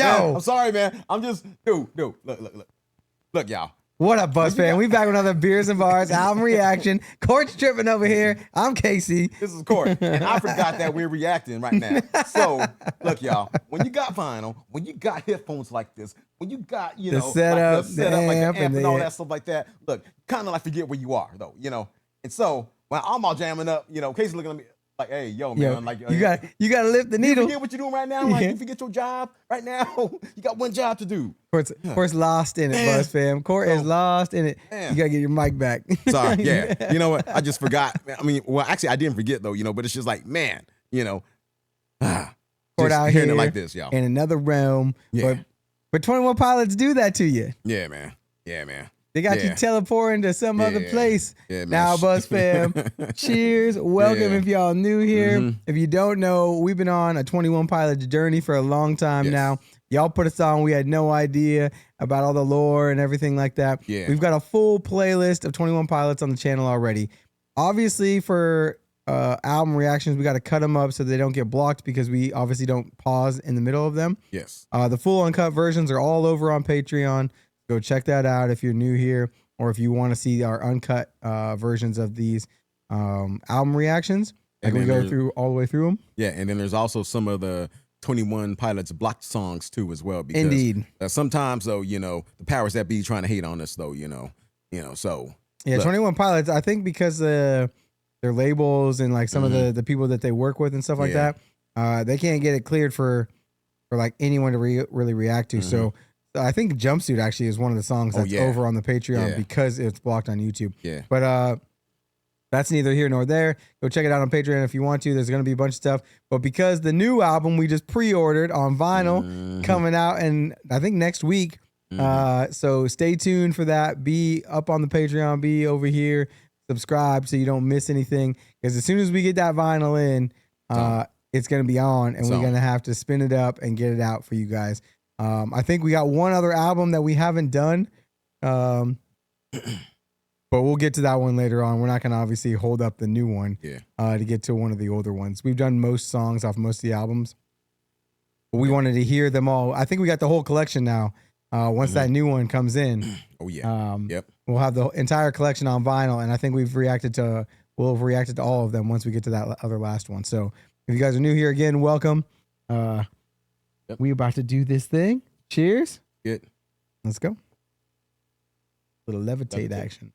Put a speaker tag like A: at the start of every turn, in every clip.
A: Yo.
B: I'm sorry, man. I'm just, dude, look, y'all.
A: What up, Buzz fan? We back with another Beers and Bars album reaction. Court's tripping over here. I'm Casey.
B: This is Court, and I forgot that we're reacting right now. So, look, y'all, when you got vinyl, when you got headphones like this, when you got,
A: the setup,
B: like the amp and all that stuff like that, look, kind of like forget where you are, though, And so, when I'm all jamming up, Casey looking at me like, hey, yo, man. Like,
A: you got to lift the needle.
B: You forget what you're doing right now? Like, you forget your job right now? You got one job to do.
A: Court's lost in it, Buzz fam. Court is lost in it. You got to get your mic back.
B: Sorry, yeah. You know what? I just forgot. I mean, well, actually, I didn't forget, though, but it's just like, man,
A: Court out
B: hearing
A: here
B: it like this, y'all.
A: In another realm.
B: Yeah.
A: But 21 Pilots do that to you.
B: Yeah, man. Yeah, man.
A: They got you teleporting to some other place.
B: Yeah, man.
A: Now, Buzz fam, cheers. Welcome if y'all new here. If you don't know, we've been on a 21 Pilots journey for a long time now. Y'all put us on. We had no idea about all the lore and everything like that.
B: Yeah.
A: We've got a full playlist of 21 Pilots on the channel already. Obviously, for album reactions, we got to cut them up so they don't get blocked because we obviously don't pause in the middle of them.
B: Yes.
A: The full uncut versions are all over on Patreon. Go check that out if you're new here or if you want to see our uncut versions of these album reactions. Like we go through all the way through them.
B: Yeah, and then there's also some of the 21 Pilots blocked songs too as well. Because,
A: Indeed.
B: Sometimes though, the powers that be trying to hate on us though, so.
A: Yeah, look. 21 Pilots, I think because their labels and like some of the people that they work with and stuff like that, they can't get it cleared for like anyone to really react to. So I think Jumpsuit actually is one of the songs that's over on the Patreon because it's blocked on YouTube.
B: Yeah.
A: But that's neither here nor there. Go check it out on Patreon if you want to. There's going to be a bunch of stuff. But because the new album we just pre-ordered on vinyl coming out, and I think next week. So stay tuned for that. Be up on the Patreon. Be over here. Subscribe so you don't miss anything. Because as soon as we get that vinyl in, it's going to be on. And we're going to have to spin it up and get it out for you guys. I think we got one other album that we haven't done, but we'll get to that one later on. We're not going to obviously hold up the new one to get to one of the older ones. We've done most songs off most of the albums, but we wanted to hear them all. I think we got the whole collection now. Once that new one comes in, we'll have the entire collection on vinyl, and I think we'll have reacted to all of them once we get to that other last one. So if you guys are new here again, welcome. We about to do this thing. Cheers.
B: Good.
A: Let's go. Little levitate action.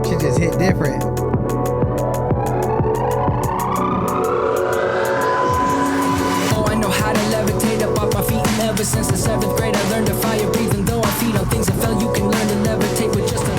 A: She just hit different.
C: Ever since the 7th grade, I learned to fire breathing. Though I feed on things that fell, you can learn to levitate with just a.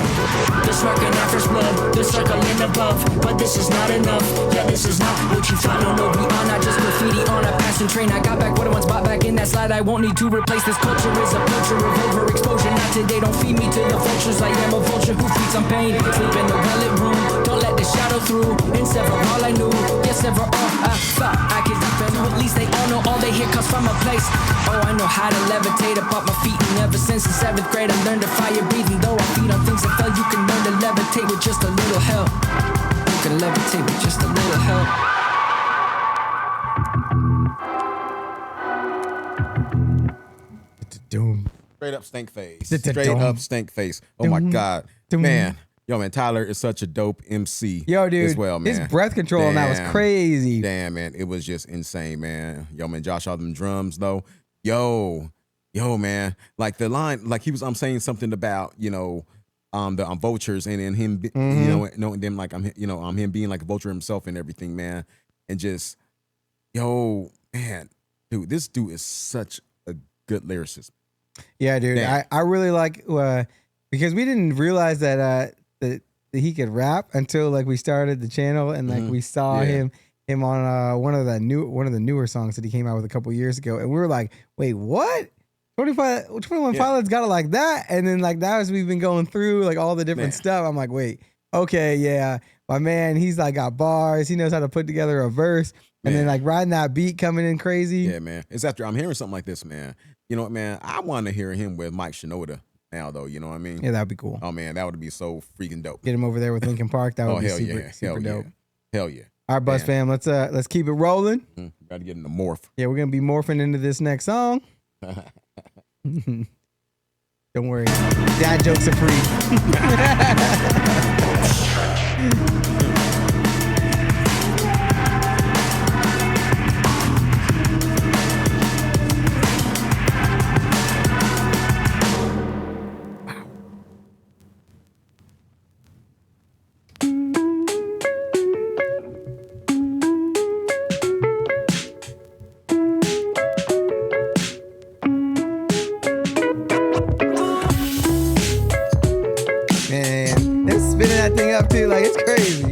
C: The smirking offers blood, the circling above. But this is not enough. Yeah, this is not what you thought. No, we are not just graffiti on a passing train. I got back what I once bought back in that slide. I won't need to replace this culture. Is a culture of overexposure. Not today, don't feed me to the vultures. I am a vulture who feeds on pain. Sleep in the well-lit room. Don't let the shadow through. In several, all I knew. Yes, ever all I thought I could deep into. At least they all know all they hear comes from a place. Oh, I know how to levitate up off my feet. And ever since the 7th grade, I learned to fire breathing. Though I feed on things that fell, you can learn to levitate with just a little help. You can levitate with just a little help.
B: Straight up stink face. Straight up stink face. Oh my God. Man. Yo, man, Tyler is such a dope MC.
A: Yo, dude,
B: as well, man.
A: His breath control on that was crazy.
B: Damn, man, it was just insane, man. Yo, man, Josh, all them drums though. Yo, man, like the line, like he was, I'm saying something about, the vultures and then him, and then like him being like a vulture himself and everything, man, and just, yo, man, dude, this dude is such a good lyricist.
A: Yeah, dude, I really like because we didn't realize that he could rap until like we started the channel and like we saw him on one of the newer songs that he came out with a couple years ago, and we were like, wait, what? 21 Pilots got it like that, and then like that as we've been going through like all the different stuff. I'm like, wait, okay, yeah, my man, he's like got bars. He knows how to put together a verse, and then like riding that beat coming in crazy.
B: Yeah, man. It's after I'm hearing something like this, man. you know what, man? I want to hear him with Mike Shinoda now, though. You know what I mean?
A: Yeah, that'd be cool.
B: Oh man, that would be so freaking dope.
A: Get him over there with Linkin Park. That would be
B: hell
A: super,
B: yeah,
A: super
B: hell
A: dope.
B: Yeah. Hell yeah.
A: All right, Buzz fam, let's keep it rolling.
B: Got to get in the morph.
A: Yeah, we're gonna be morphing into this next song. Don't worry, dad jokes are free. Man, they're spinning that thing up too, like it's crazy.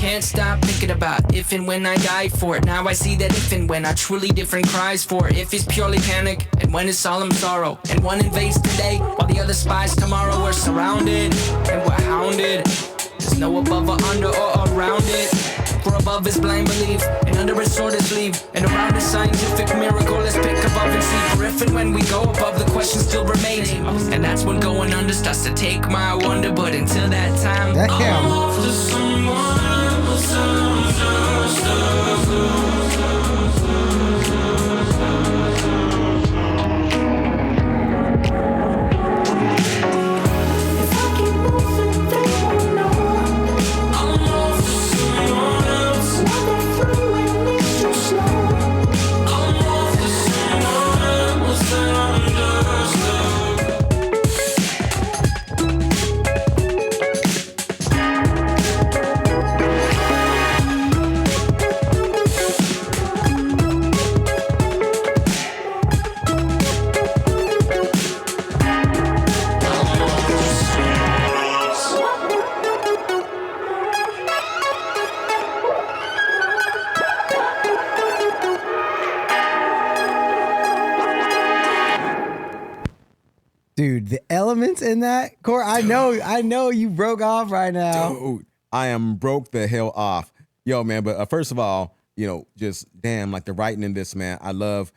C: Can't stop thinking about if and when I die for it. Now I see that if and when are truly different cries for it. If it's purely panic, and when it's solemn sorrow. And one invades today, while the other spies tomorrow. We're surrounded, and we're hounded. There's no above or under or around it. For above is blind belief, and under is sword is leave. And around is scientific miracle, let's pick above and see. For if and when we go above, the question still remains. And that's when going under starts to take my wonder. But until that time,
A: Damn.
C: I'm off to someone else.
A: Dude, the elements in that core, I know you broke off right now.
B: Dude, I am broke the hell off. Yo, man, but first of all, you know, just damn, like the writing in this, man, I love.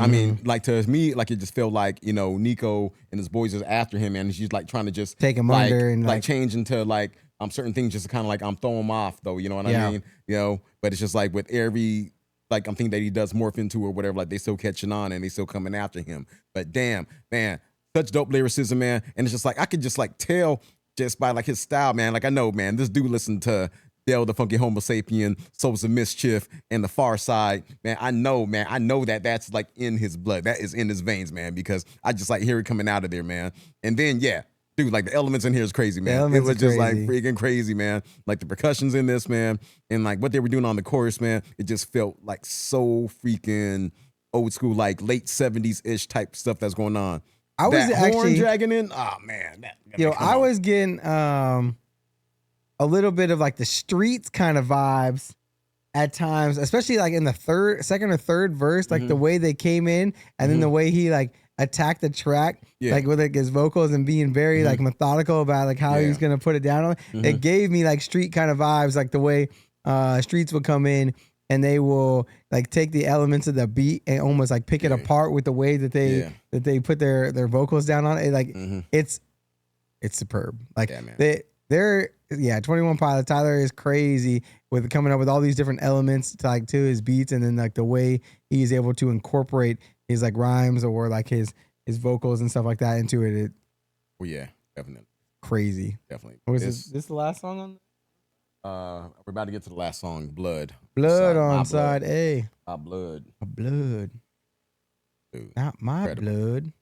B: I mean, like to me, like it just felt like, you know, Nico and his boys is after him, and he's like trying to just
A: Take him
B: like,
A: under and
B: like
A: like
B: change into like certain things, just to kind of like throw him off though, you know what
A: Yeah.
B: I mean? You know, but it's just like with every like I'm thinking that he does morph into or whatever, like they still catching on and they still coming after him. But damn, man, such dope lyricism, man. And it's just like I could just like tell just by like his style, man. Like I know, man, this dude listened to Del the Funky Homo Sapien, Souls of Mischief, and The Far Side. Man, I know that that's like in his blood. That is in his veins, man, because I just like hear it coming out of there, man. And then, yeah, dude, like the elements in here is crazy, man. It was just like freaking crazy, man. Like the percussions in this, man, and like what they were doing on the chorus, man, it just felt like so freaking old school, like late 70s-ish type stuff that's going on.
A: I was
B: that
A: actually
B: horn dragging in. Oh man,
A: I was getting a little bit of like the streets kind of vibes at times, especially like in the second or third verse, like the way they came in and then the way he like attacked the track, like with like his vocals and being very like methodical about like how he's gonna put it down on. It gave me like street kind of vibes, like the way streets would come in and they will like take the elements of the beat and almost like pick it apart with the way that they put their vocals down on it. Like it's superb. Like they're 21 Pilots. Tyler is crazy with coming up with all these different elements to like to his beats, and then like the way he's able to incorporate his like rhymes or like his vocals and stuff like that into it.
B: Oh yeah, definitely.
A: Crazy.
B: Definitely.
A: Was this the last song on?
B: We're about to get to the last song, Blood.
A: Blood on side A.
B: My blood.
A: My blood.
B: Dude,
A: not my
B: incredible.
A: blood.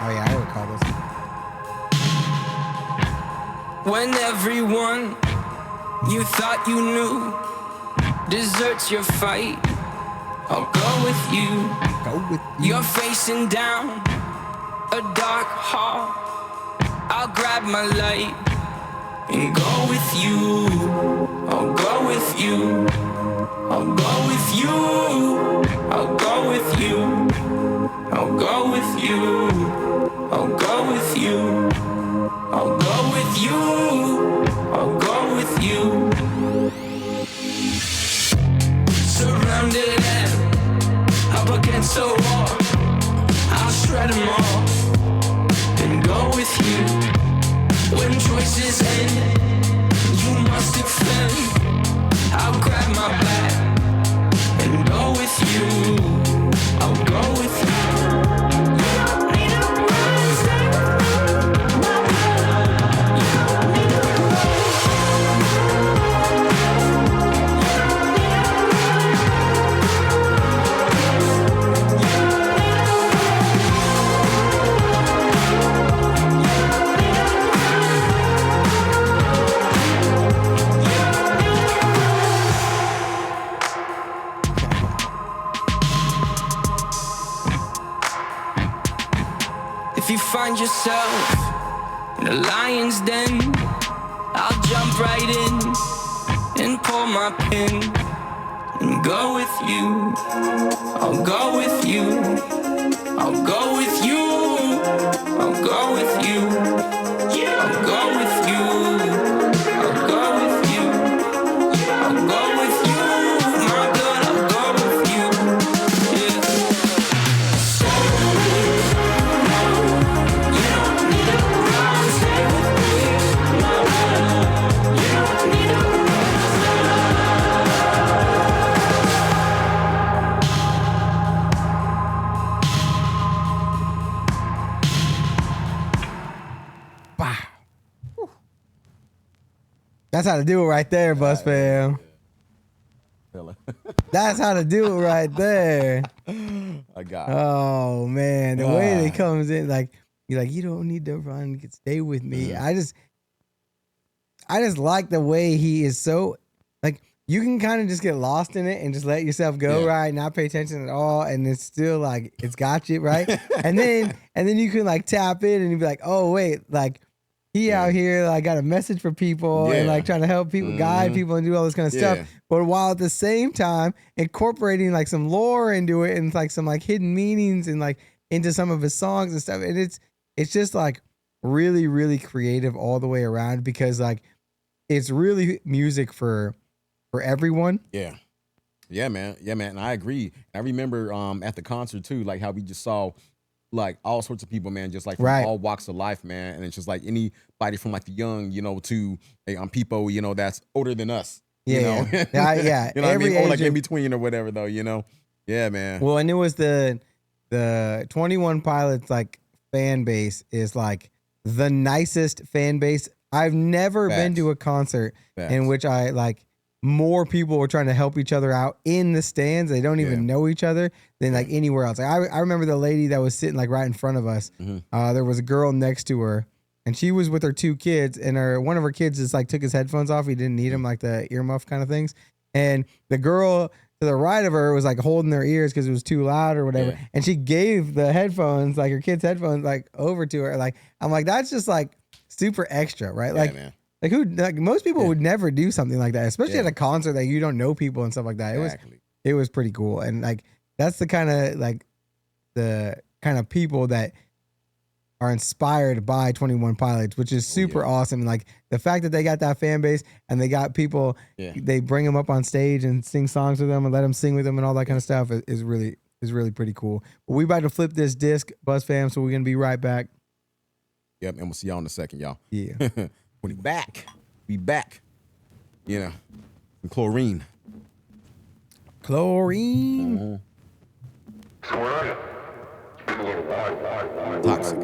A: Oh yeah, I recall this.
C: When everyone you thought you knew deserts your fight, I'll go with you.
A: Go with you.
C: You're facing down a dark hall. I'll grab my light and go with you. I'll go with you. I'll go with you. I'll go with you. I'll go with you. I'll go with you. you. I'll go with you. Surrounded and up against the wall, I'll shred them all and go with you. When choices end, you must defend. I'll grab my bag and go with you. I'll go with you. You don't need to run, stay with me. My love. You don't need to run. If you find yourself in a lion's den, I'll jump right in and pull my pin and go with you. I'll go with you. I'll go with you. I'll go with you. I'll go with you. I'll go with you. I'll go with you. My blood, I'll go with you. Yeah. Stay with me. You don't need to run. Stay with me. My blood. You don't need to run.
A: Wow. Whew. That's how to do it right there, Bus Fam.
B: Fella.
A: That's how to do it right there.
B: I got it.
A: Oh man, the way that he comes in, like you're like, you don't need to run, stay with me.
B: Mm-hmm.
A: I just like the way he is so like you can kind of just get lost in it and just let yourself go,
B: Yeah.
A: right? Not pay attention at all, and it's still like it's got you, right? and then you can like tap in and you be like, oh wait, like he out here like got a message for people and
B: Yeah.
A: like trying to help people, guide people, and do all this kind of
B: Yeah.
A: stuff. But while at the same time incorporating like some lore into it and like some like hidden meanings and like into some of his songs and stuff. And it's just like really, really creative all the way around because like it's really music for everyone.
B: Yeah. Yeah, man. Yeah, man. And I agree. I remember at the concert too, like how we just saw like all sorts of people, man, just like from
A: Right.
B: all walks of life, man. And it's just like anybody from like the young, to people, that's older than us.
A: Yeah,
B: You know?
A: yeah.
B: You know what I
A: Every
B: mean? Or like
A: age
B: in between or whatever though, Yeah, man.
A: Well, and it was the 21 Pilots like fan base is like the nicest fan base. I've never been
B: Facts.
A: to a concert
B: Facts.
A: in which I like more people were trying to help each other out in the stands. They don't even know each other than like anywhere else. Like I remember the lady that was sitting like right in front of us.
B: Mm-hmm.
A: There was a girl next to her and she was with her two kids and one of her kids just like took his headphones off. He didn't need them, like the earmuff kind of things. And the girl to the right of her was like holding their ears because it was too loud or whatever.
B: Yeah.
A: And she gave the headphones, like her kids' headphones, like over to her. Like, I'm like, that's just like super extra, right?
B: Yeah,
A: like,
B: man.
A: like most people would never do something like that, especially
B: Yeah.
A: at a concert that you don't know people and stuff like that.
B: Exactly.
A: It was pretty cool. And like, that's the kind of people that are inspired by 21 Pilots, which is super awesome. And like the fact that they got that fan base and they got people, they bring them up on stage and sing songs with them and let them sing with them and all that kind of stuff is really pretty cool. But we about to flip this disc, Buzz fam, so we're gonna be right back.
B: Yep, and we'll see y'all in a second, y'all.
A: Yeah.
B: When we back. Some Chlorine.
A: Chlorine.
B: Toxic.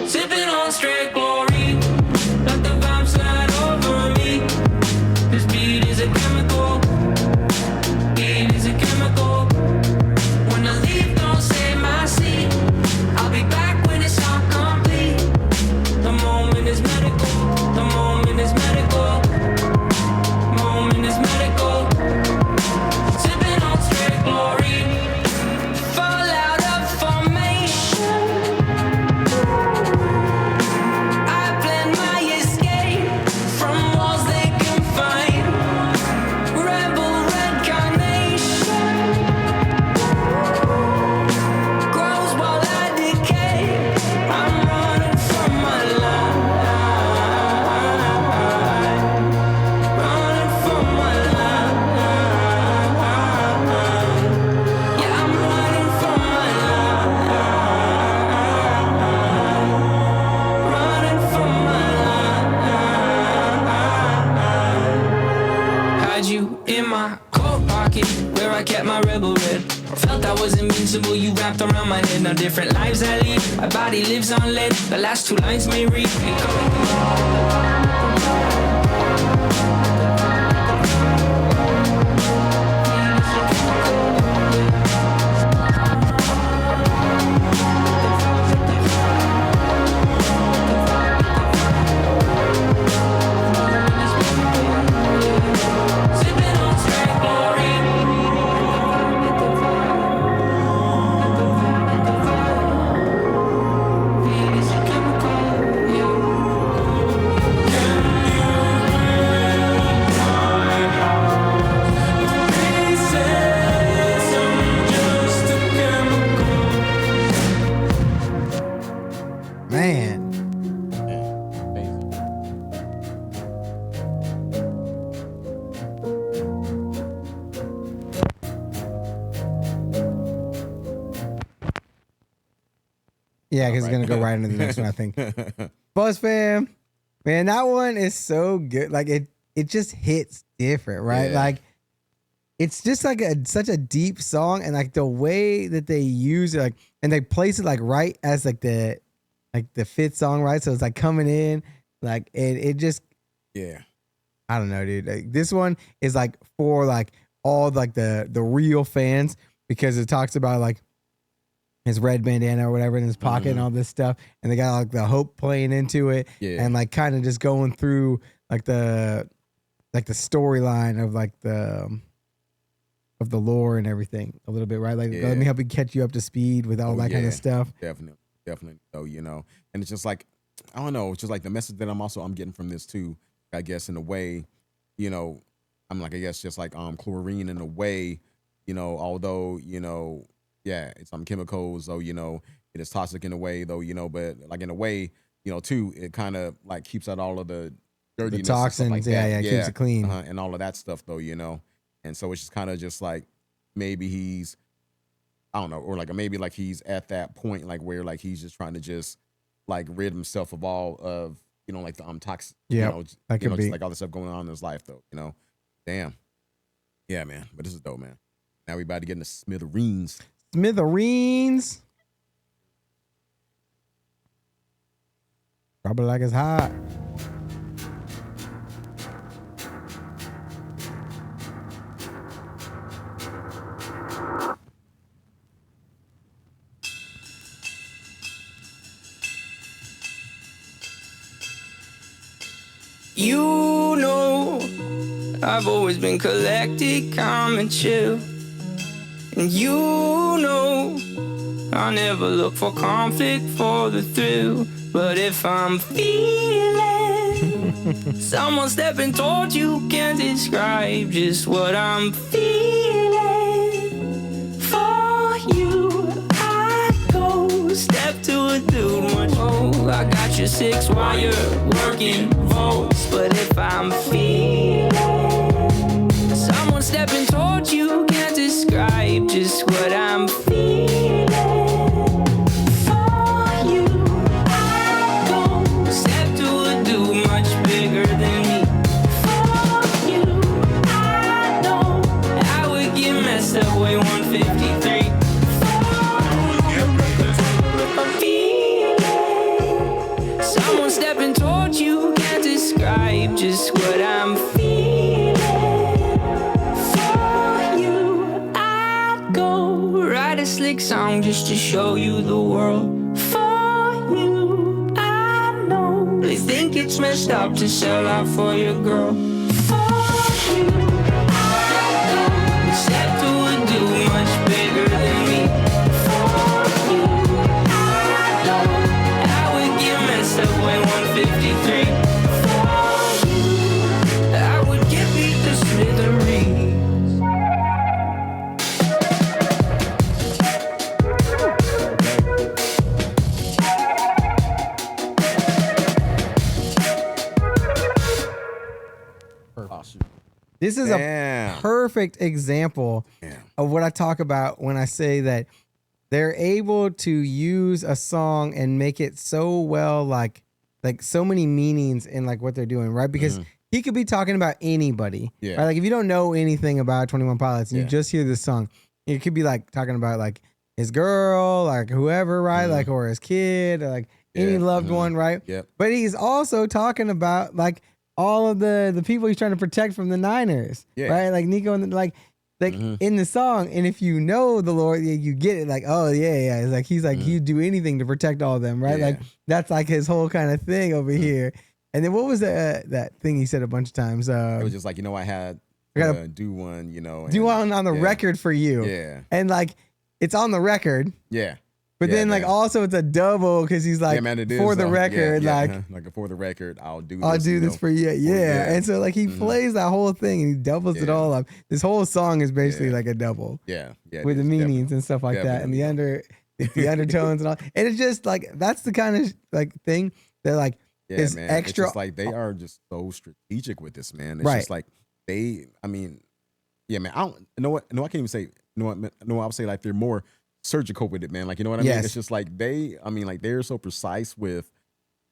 C: Sipping on straight chlorine, let the vibe slide over me. This beat is a chemical, beat is a chemical. When I leave, don't say my seat. I'll be back when it's all complete. The moment is medical, the moment is medical. rebel red. Felt I was invincible, you wrapped around my head. Now different lives I lead, my body lives on lead. The last two lines may read.
A: Man. Yeah, because it's gonna go right into the next one, I think. Buzz fam, man, that one is so good. Like it just hits different, right?
B: Yeah.
A: Like it's just like such a deep song, and like the way that they use it, like, and they place it like right as like the fifth song, right? So it's like coming in, like it just,
B: Yeah.
A: I don't know, dude. Like, this one is like for like all like the real fans, because it talks about like his red bandana or whatever in his pocket and all this stuff, and they got like the hope playing into it, and like kind of just going through like the storyline of like the lore and everything a little bit, right? Like let me help you catch you up to speed with all that kind of stuff.
B: Definitely. So, you know, and it's just like, I don't know, it's just like the message that I'm getting from this too, I guess, in a way, you know, I'm like, I guess just like chlorine in a way, you know, although, you know, yeah, it's some chemicals, though, you know, it is toxic in a way, though, you know, but like in a way, you know, too, it kind of like keeps out all of the dirtiness,
A: The toxins,
B: like
A: yeah, keeps it clean.
B: and all of that stuff, though, you know, and so it's just kind of just like maybe he's, I don't know, or like maybe like he's at that point like where like he's just trying to just like rid himself of all of, you know, like the toxic, you know,
A: that could be
B: just like all the stuff going on in his life, though, you know. Damn. Yeah, man. But this is dope, man. Now we about to get into Smithereens.
A: Smithereens. Probably like it's hot.
C: You know, I've always been collected, calm and chill. And you know, I never look for conflict for the thrill. But if I'm feeling someone stepping towards you, can't describe just what I'm feeling. For you, I go step to a dude much more. I got your 6-wire working volts. But if I'm feeling someone stepping towards you, can't describe just what I'm feeling. For you, I go step to a dude much bigger than me. For you, I know I would get messed up way 153. If I'm feeling someone stepping towards you, can't describe just what I'm feeling. For you, I'd go write a slick song just to show you the world. For you, I know they think it's messed up to sell out for your girl. For you, I'd go step to a dude much bigger than me. For you, I know I would get messed up when 153.
A: This is a perfect example of what I talk about when I say that they're able to use a song and make it so well, like so many meanings in like what they're doing, right? Because he could be talking about anybody, right? Like if you don't know anything about 21 Pilots and you just hear this song, It could be like talking about like his girl, like whoever, right? Like, or his kid, or like any loved one, right?
B: Yep.
A: But he's also talking about like all of the people he's trying to protect from the Niners, right? Like Nico and like in the song. And if you know the Lord, you get it. Like, oh yeah. It's like he's like he'd do anything to protect all of them, right? Like that's like his whole kind of thing over here. And then what was that thing he said a bunch of times?
B: It was just like, I had to do one,
A: do one on the record for you.
B: Yeah.
A: And like it's on the record.
B: Yeah.
A: But then, like, also it's a double because he's like, for the record,
B: like for the record, I'll do this
A: for you. Yeah. And so, like, he plays that whole thing and he doubles it all up. This whole song is basically like a double.
B: Yeah.
A: With the meanings and stuff like that. And the undertones and all. And it's just like, that's the kind of like thing that, like, is extra.
B: It's just like they are just so strategic with this, man. It's just like man, I don't know what, I can't even say, I would say like they're more surgical with it, man. Like, you know what I mean? It's just like they're so precise with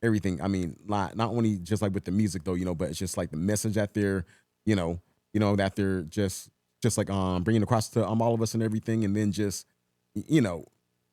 B: everything. I mean, not only just like with the music though, but it's just like the message that they're, that they're just like bringing across to all of us and everything, and then just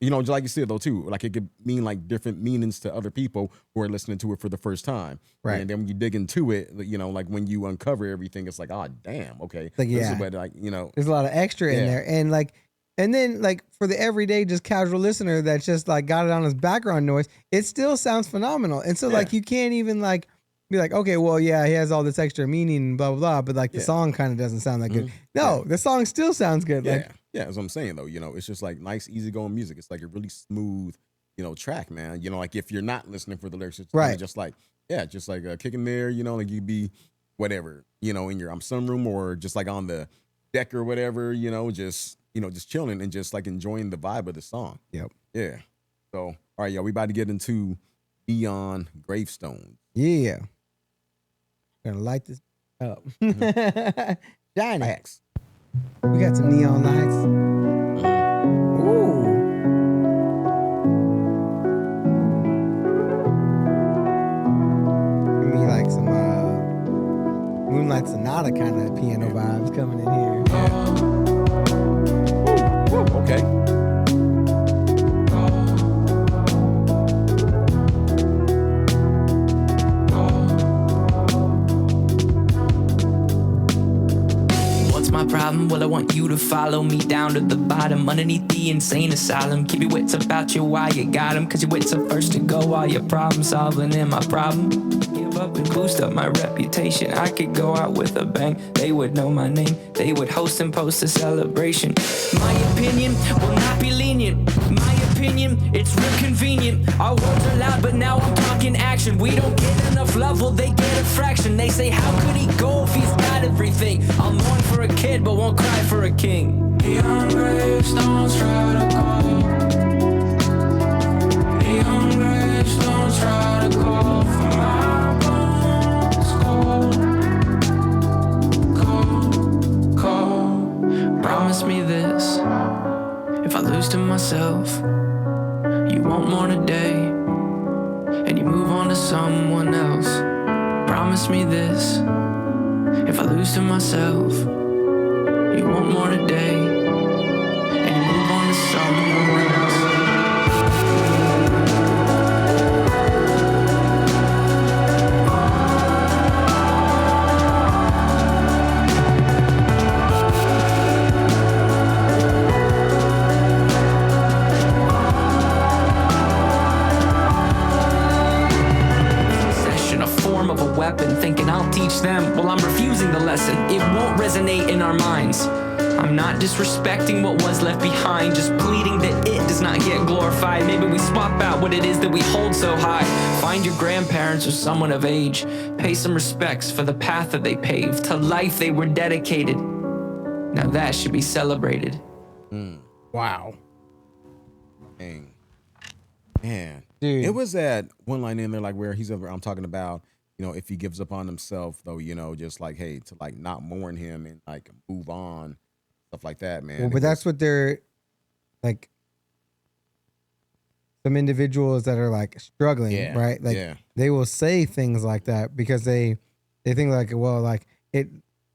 B: just like you said though too, like it could mean like different meanings to other people who are listening to it for the first time, right? And then when you dig into it, like when you uncover everything, it's like, oh damn, okay,
A: like
B: but like
A: there's a lot of extra in there, and like. And then, like, for the everyday, just casual listener that's just, like, got it on as background noise, it still sounds phenomenal. And so, like, you can't even, like, be like, okay, well, yeah, he has all this extra meaning, blah, blah, blah, but, like, the song kind of doesn't sound that good. No, the song still sounds good. Like,
B: that's what I'm saying, though. It's just, like, nice, easygoing music. It's, like, a really smooth, track, man. Like, if you're not listening for the lyrics, it's kind of just, like, just, like, kicking there, like, you'd be whatever, in your sunroom or just, like, on the deck or whatever, just chilling and just like enjoying the vibe of the song.
A: Yep.
B: Yeah. So, all right, y'all, we about to get into Beyond Gravestones.
A: Yeah. Gonna light this up. Shine it. We got some neon lights. Ooh. Give me like some Moonlight Sonata kind of piano vibes coming in here.
B: Okay.
C: What's my problem? Well, I want you to follow me down to the bottom, underneath the insane asylum. Keep your wits about you while you got them, cause your wits are first to go while you're problem solving. And my problem? Give up and boost up my reputation. I could go out with a bang, they would know my name. They would host and post a celebration. My opinion will not be lenient. My opinion, it's real convenient. Our words are loud, but now I'm talking action. We don't get enough love, well, they get a fraction. They say, how could he go if he's got everything? I'll mourn for a kid, but won't cry for a king. Beyond gravestones, try to call. Beyond gravestones, try to call for my bones. Call. Promise me this. If I lose to myself, you won't mourn a day, and you move on to someone else. Promise me this. If I lose to myself, you won't mourn a day, and you move on to someone else. Weapon, thinking I'll teach them. Well, I'm refusing the lesson. It won't resonate in our minds. I'm not disrespecting what was left behind, just pleading that it does not get glorified. Maybe we swap out what it is that we hold so high. Find your grandparents or someone of age. Pay some respects for the path that they paved, to life they were dedicated. Now that should be celebrated.
A: Wow.
B: Dang. Man.
A: Dude.
B: It was that one line in there like where I'm talking about, if he gives up on himself, though, just like, hey, to like not mourn him and like move on, stuff like that, man.
A: Well, but that's what they're like. Some individuals that are like struggling, right? Like they will say things like that because they think like, well, like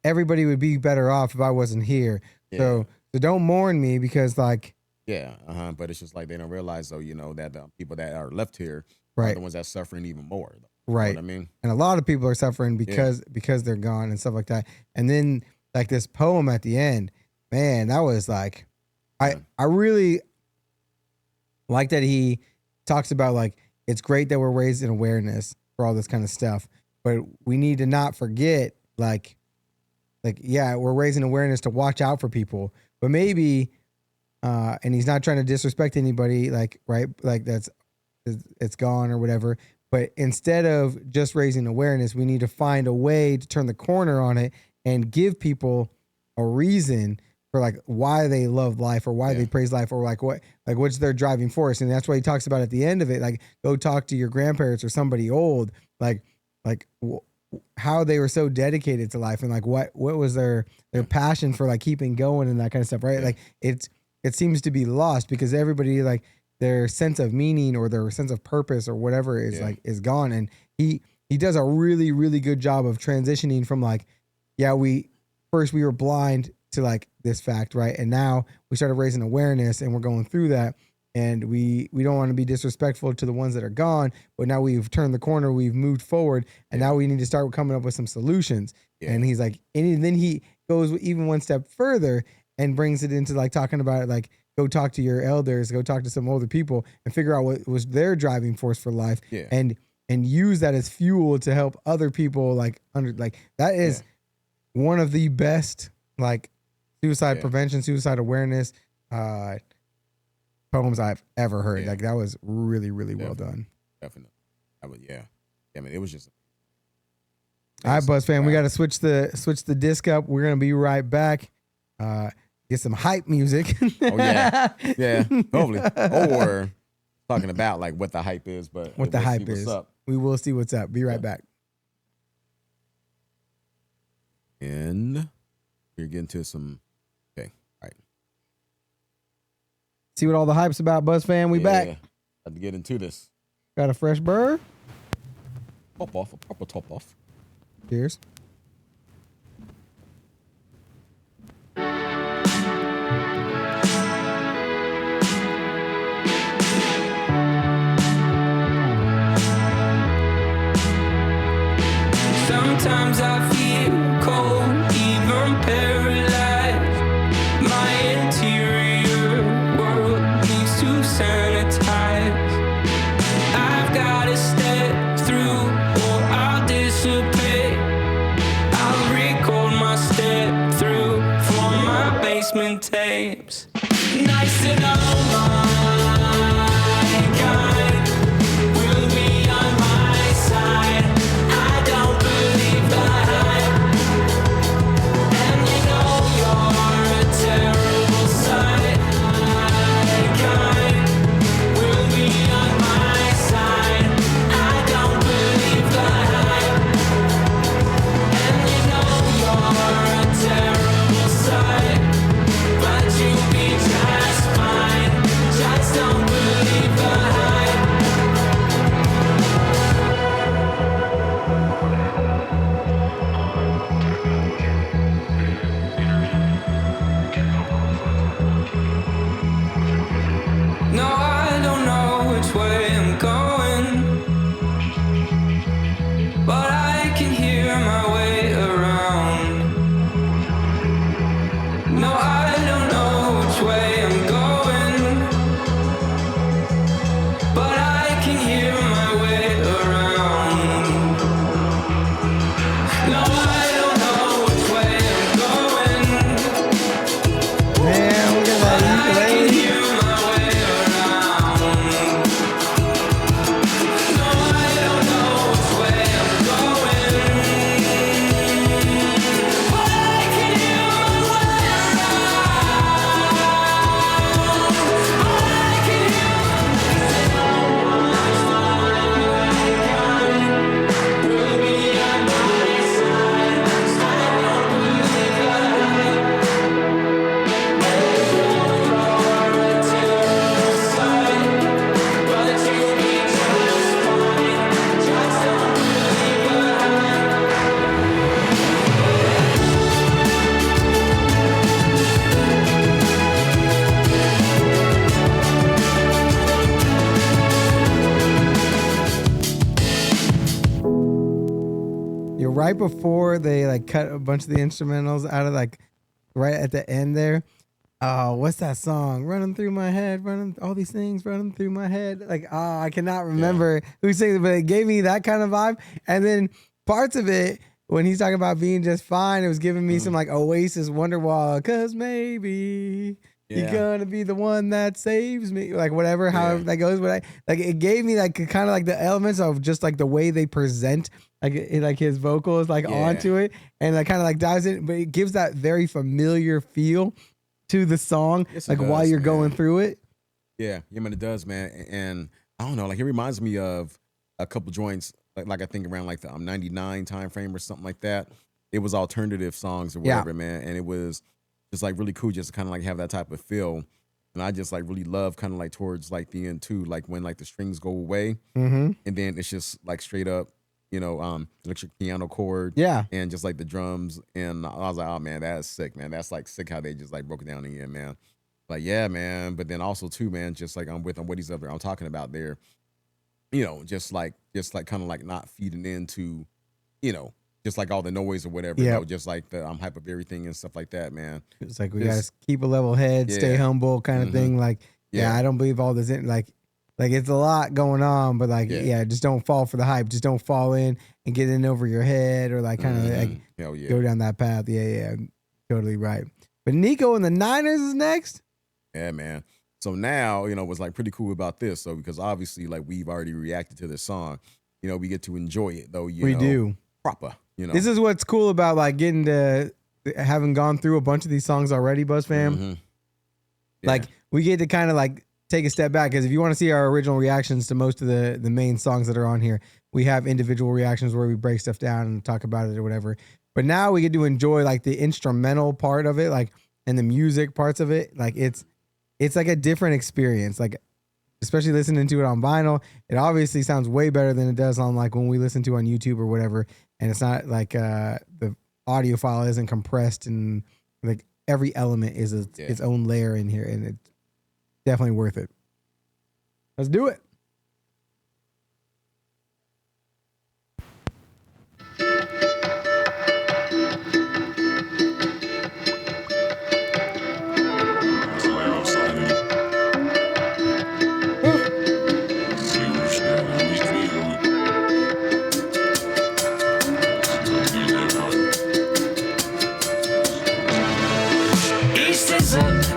A: everybody would be better off if I wasn't here. So So don't mourn me because like,
B: Yeah, but it's just like they don't realize though, that the people that are left here
A: right.
B: are the ones that's suffering even more.
A: Right.
B: You know what I mean?
A: And a lot of people are suffering because they're gone and stuff like that. And then like this poem at the end, man, that was like, I really like that he talks about like, it's great that we're raised in awareness for all this kind of stuff, but we need to not forget like, yeah, we're raising awareness to watch out for people, but maybe, and he's not trying to disrespect anybody, like, right. Like it's gone or whatever. But instead of just raising awareness, we need to find a way to turn the corner on it and give people a reason for like why they love life or why they praise life or like what's their driving force. And that's what he talks about at the end of it. Like go talk to your grandparents or somebody old, like how they were so dedicated to life and like what was their passion for like keeping going and that kind of stuff. Right. Like it seems to be lost because everybody like, their sense of meaning or their sense of purpose or whatever is like is gone. And he does a really, really good job of transitioning from like, yeah, we were blind to like this fact, right? And now we started raising awareness and we're going through that. And we don't want to be disrespectful to the ones that are gone, but now we've turned the corner, we've moved forward, and now we need to start coming up with some solutions. Yeah. And he's like, and then he goes even one step further and brings it into like talking about it, like, go talk to your elders, go talk to some older people and figure out what was their driving force for life and use that as fuel to help other people that is one of the best like suicide prevention, suicide awareness poems I've ever heard. Like that was really, really well done.
B: Definitely. I mean, it was just.
A: All right, Buzz fam, we got to switch the disc up. We're going to be right back. Get some hype music.
B: Oh yeah, hopefully. Or talking about like what the hype is, but
A: what the hype
B: is.
A: What's up. We will see what's up. Be right back.
B: And we're getting to some. Okay, all right.
A: See what all the hype's about, Buzz fam. We back.
B: Have to get into this.
A: Got a fresh bird.
B: Top off, a proper top off.
A: Cheers.
C: Sometimes I feel cold, even paralyzed. My interior world needs to sanitize. I've gotta step through or I'll dissipate. I'll record my step through from my basement tapes. Nice to know my kind will be on my side. I don't believe the hype, and you know you're a terrible sight. My kind will be on my side. I don't believe the hype, and you know you're a terrible sight, but you'll be just fine.
A: right before they like cut a bunch of the instrumentals out of like right at the end there. Oh, what's that song? Running through my head, running all these things running through my head. Like, I cannot remember who sings it, but it gave me that kind of vibe. And then parts of it when he's talking about being just fine, it was giving me some like Oasis Wonderwall, cause maybe you're gonna be the one that saves me, like whatever, however that goes. But it gave me like kind of like the elements of just like the way they present, like his vocals like onto it, and like kind of like dives in, but it gives that very familiar feel to the song, like while you're going through it.
B: Yeah, man, it does, man. And I don't know, like it reminds me of a couple joints, like I think around like the 99 time frame or something like that. It was alternative songs or whatever, man, and it was just like really cool just to kind of like have that type of feel. And I just like really love kind of like towards like the end too, like when like the strings go away and then it's just like straight up, electric piano chord, and just like the drums. And I was like, oh man, that's sick, man. That's like sick how they just like broke it down again, man. Like, yeah, man. But then also too, man, just like I'm what he's up there, I'm talking about there, just like kind of like not feeding into, just like all the noise or whatever, just like the hype of everything and stuff like that, man.
A: It's like we gotta keep a level head, stay humble, kind of thing. Like, I don't believe all this like it's a lot going on, but like, just don't fall for the hype. Just don't fall in and get in over your head or like kind of like go down that path. Yeah, totally right. But Nico and the Niners is next.
B: Yeah, man. So now, what's like pretty cool about this. So because obviously like we've already reacted to this song, we get to enjoy it though. We do proper.
A: This is what's cool about like getting to having gone through a bunch of these songs already, Buzz fam. Like we get to kind of like take a step back, because if you want to see our original reactions to most of the main songs that are on here, we have individual reactions where we break stuff down and talk about it or whatever. But now we get to enjoy like the instrumental part of it, like, and the music parts of it. Like it's like a different experience. Like especially listening to it on vinyl, it obviously sounds way better than it does on like when we listen to it on YouTube or whatever. And it's not like the audio file isn't compressed and like every element is its own layer in here, and it's definitely worth it. Let's do it.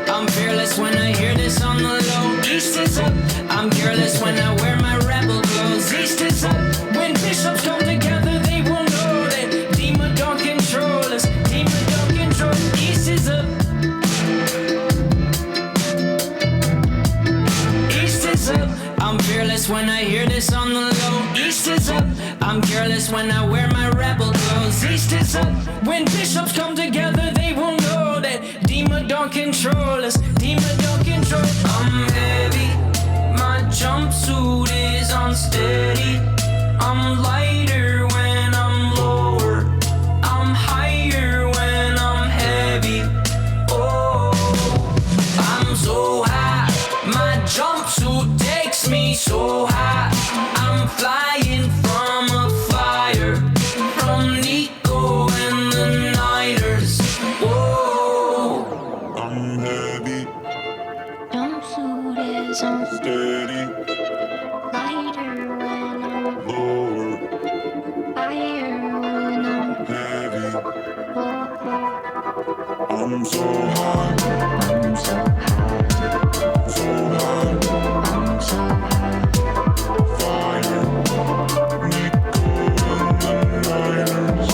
C: I'm fearless when I hear this on the low. East is up. I'm careless when I wear my rebel clothes. East is up. When bishops come together, they will know that demon don't control us. Demon don't control. East is up. East is up. I'm fearless when I hear this on the low. East is up. I'm careless when I wear my rebel clothes. East is up. When bishops come together, they will know that demon don't control us. Demon don't control. I'm heavy. My jumpsuit is unsteady. I'm lighter when I'm lower. I'm higher when I'm heavy. Oh, I'm so high. My jumpsuit takes me so high. I'm flying from a fire. From Nico and the Niners. Whoa.
D: I'm heavy.
E: Jumpsuit is unsteady. Lighter when I'm
D: Lower.
E: higher when I'm
D: Heavy.
E: low.
D: I'm so high.
E: I'm so high.
D: So high.
E: I'm so high.
D: Fire. Nico and the Niners.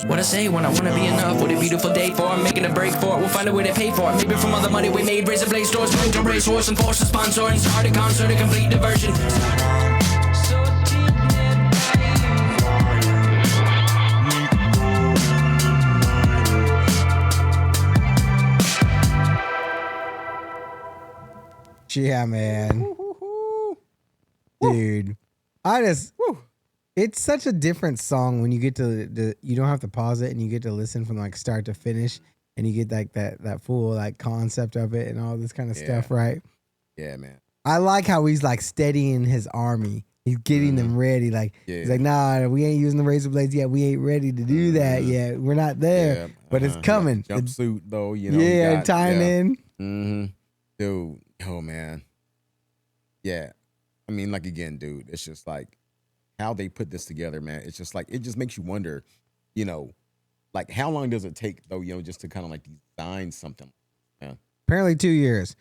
C: What I say when I wanna be enough? What a beautiful day for it, making a break for it. We'll find a way to pay for it. Maybe from all the money we made, raise a blaze stores, going to race horse and force a sponsor and start a concert, a complete diversion.
A: Yeah, man. Dude, it's such a different song when you get to you don't have to pause it and you get to listen from like start to finish. and you get like that full like concept of it and all this kind of stuff, right?
B: Yeah, man.
A: I like how he's like steadying his army. He's getting them ready. Like he's like, nah, we ain't using the razor blades yet. We ain't ready to do that yet. We're not there, but it's coming.
B: Jumpsuit though, you know.
A: Yeah, tying in.
B: Mm-hmm. Dude, oh man. Yeah. I mean, like again, dude, it's just like how they put this together, man. It's just like it just makes you wonder, you know, like how long does it take though, you know, just to kind of like design something? Yeah.
A: Apparently 2 years.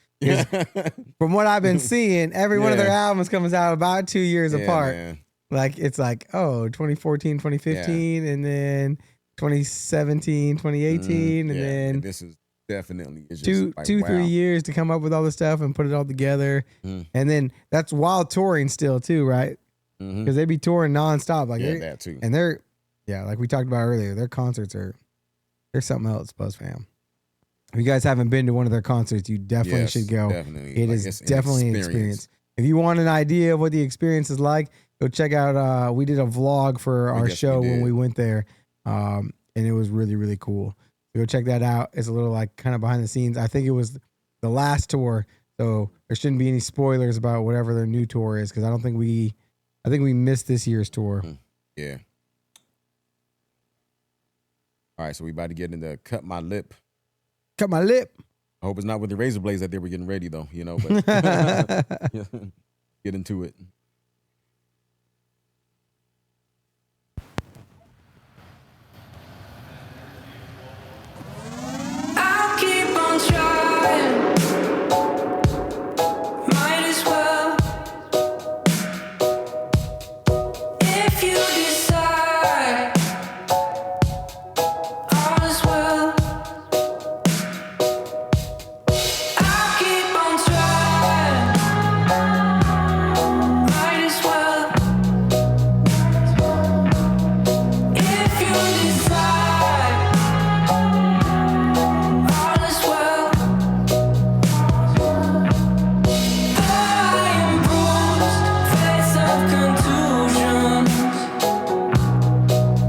A: From what I've been seeing, every one of their albums comes out about 2 years apart. Man. Like it's like, 2014, 2015, and then 2017, 2018, and then
B: this is definitely it's
A: two,
B: like,
A: 3 years to come up with all the stuff and put it all together. And then that's while touring still too, right? Because they be touring nonstop. Like
B: that too.
A: And they're like we talked about earlier, their concerts they're something else, Buzz fam. If you guys haven't been to one of their concerts, you definitely should go.
B: Definitely.
A: It is definitely an experience. If you want an idea of what the experience is like, go check out. We did a vlog for our show when we went there, and it was really, really cool. So go check that out. It's a little like kind of behind the scenes. I think it was the last tour, so there shouldn't be any spoilers about whatever their new tour is because I think we missed this year's tour.
B: Yeah. All right, so we about to get into Cut My Lip.
A: Cut my lip.
B: I hope it's not with the razor blades that they were getting ready though, you know, but get into it.
C: I'll keep on trying. Might as well. If you decide, all is well. I'll keep on trying. Might as well. If you decide, all is well. I am bruised, face of contusions.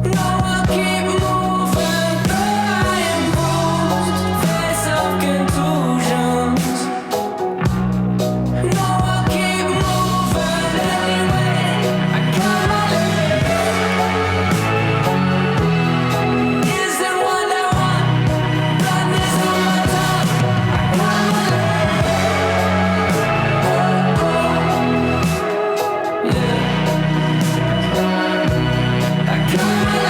C: No, I'll keep moving. I am bruised, face of contusions. No, I'll keep moving anyway. I got my is the one I want. Bloodness on my tongue. I got my I got my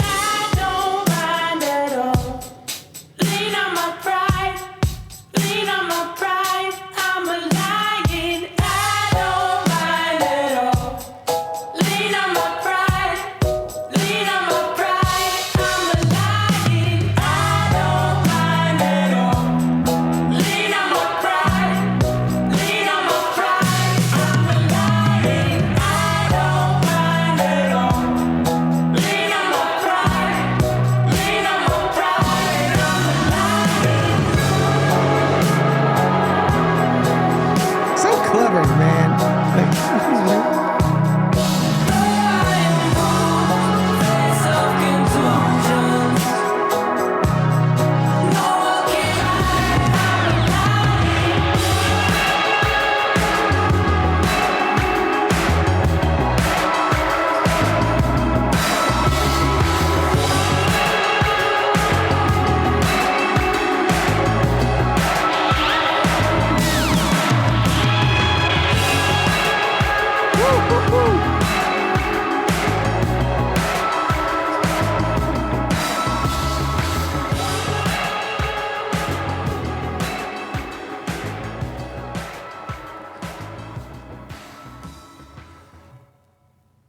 C: I don't mind at all. Lean on my pride. Lean on my pride. I'm a lion. I don't mind at all. Lean on my pride. Lean on my pride. I'm a lion. I don't mind at all. Lean on my pride. Lean on my pride. I'm a lion. I don't mind at all. Lean on my pride. Lean on my pride. I'm a
A: So clever, man. Like,
C: face of contusions. No, I can't.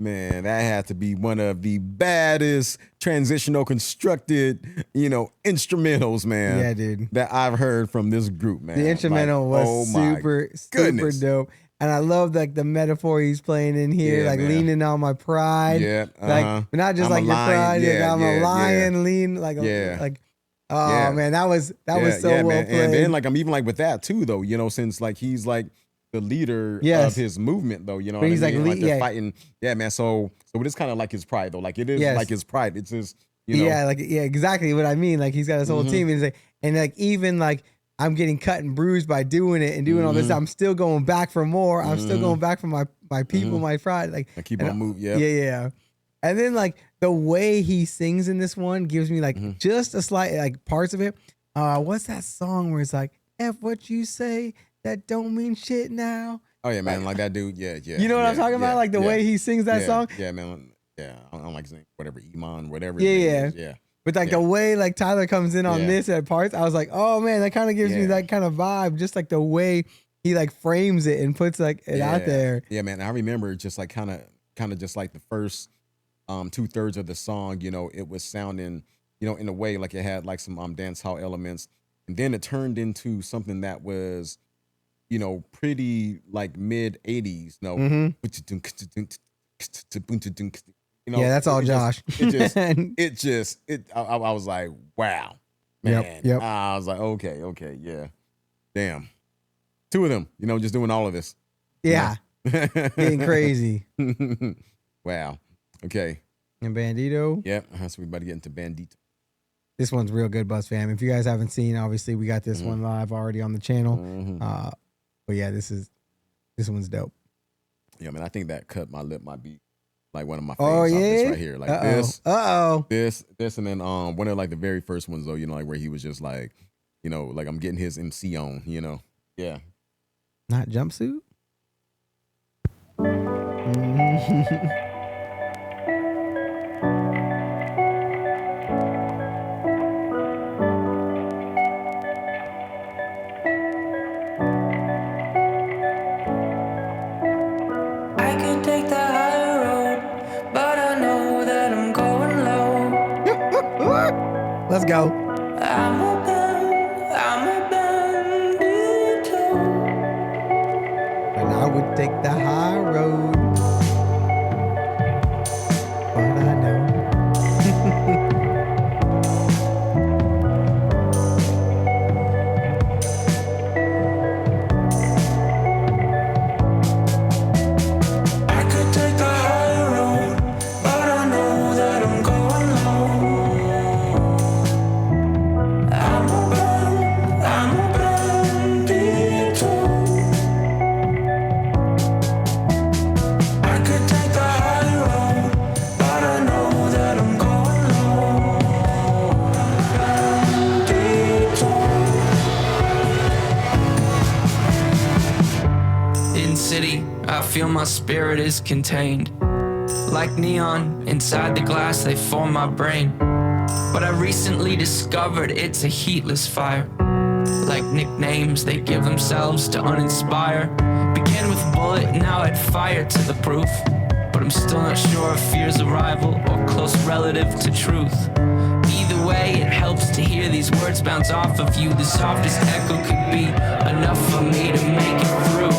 B: Man, that had to be one of the baddest transitional constructed, you know, instrumentals, man.
A: Yeah, dude.
B: That I've heard from this group, man.
A: the instrumental
B: Like,
A: was
B: oh my
A: super
B: goodness.
A: dope. And I love like the metaphor he's playing in here,
B: Yeah,
A: like
B: man.
A: leaning on my pride.
B: Yeah,
A: Like not just
B: I'm
A: like
B: a
A: your
B: lion.
A: pride,
B: Yeah,
A: I'm
B: yeah,
A: a lion,
B: yeah.
A: lean like
B: Yeah.
A: oh
B: Yeah.
A: man, that was so well
B: man.
A: played.
B: And then like I'm even like with that too, though, you know, since like he's like, the leader
A: Yes.
B: of his movement, though. You know
A: But
B: what
A: he's,
B: I
A: like,
B: mean?
A: lead-
B: They're
A: yeah.
B: fighting. Yeah, man. So it's kind of like his pride, though. Like it is
A: Yes.
B: like his pride. It's his, you know.
A: Yeah, like exactly what I mean. Like he's got his whole team, and he's like, even like I'm getting cut and bruised by doing it and doing all this. I'm still going back for more. I'm still going back for my people, my pride. Like
B: I keep on moving. Yeah.
A: yeah. And then like the way he sings in this one gives me like just a slight like parts of it. What's that song where it's like F what you say that don't mean shit now?
B: Oh yeah, man. Like that dude. Yeah.
A: You know what I'm talking about? Like the way he sings that song.
B: Yeah, man. Yeah. I don't like his name. Whatever. Iman. Whatever.
A: Yeah,
B: his name
A: yeah.
B: is. Yeah.
A: But like the way like Tyler comes in on
B: Yeah.
A: this at parts, I was like, oh man, that kind of gives me that kind of vibe. Just like the way he like frames it and puts like it out there.
B: Yeah, man. I remember just like kind of just like the first 2/3 of the song, you know, it was sounding, you know, in a way like it had like some dance hall elements. And then it turned into something that was, you know, pretty like mid 80s. No. You know,
A: Yeah, that's all
B: it
A: Josh.
B: I was like, wow, man.
A: Yep.
B: I was like, okay, yeah. Damn. 2 of them, you know, just doing all of this.
A: Yeah. Getting crazy.
B: Wow. Okay.
A: And Bandito.
B: Yep. So we about to get into Bandito.
A: This one's real good, Buzz fam. If you guys haven't seen, obviously we got this one live already on the channel. But yeah, this one's dope.
B: Yeah, man. I think that Cut My Lip might be like one of my
A: Oh
B: favorites off this
A: yeah,
B: right here. Like this, and then one of like the very first ones though, you know, like where he was just like, you know, like I'm getting his MC on, you know. Yeah.
A: Not Jumpsuit.
C: I could take the high road, but I know that I'm going low.
A: Let's go.
C: I'm a bandito.
A: And I would take the high road. But I know.
C: I could take the high road, but I know that I'm going low. I'm a bandito. I could take the high road, but I know that I'm going low. Bandito. In city, I feel my spirit is contained. Like neon, inside the glass they form my brain. But I recently discovered it's a heatless fire. Like nicknames they give themselves to uninspire. Began with bullet, now add fire to the proof. But I'm still not sure if fear's a rival or close relative to truth. Either way, it helps to hear these words bounce off of you. The softest echo could be enough for me to make it through.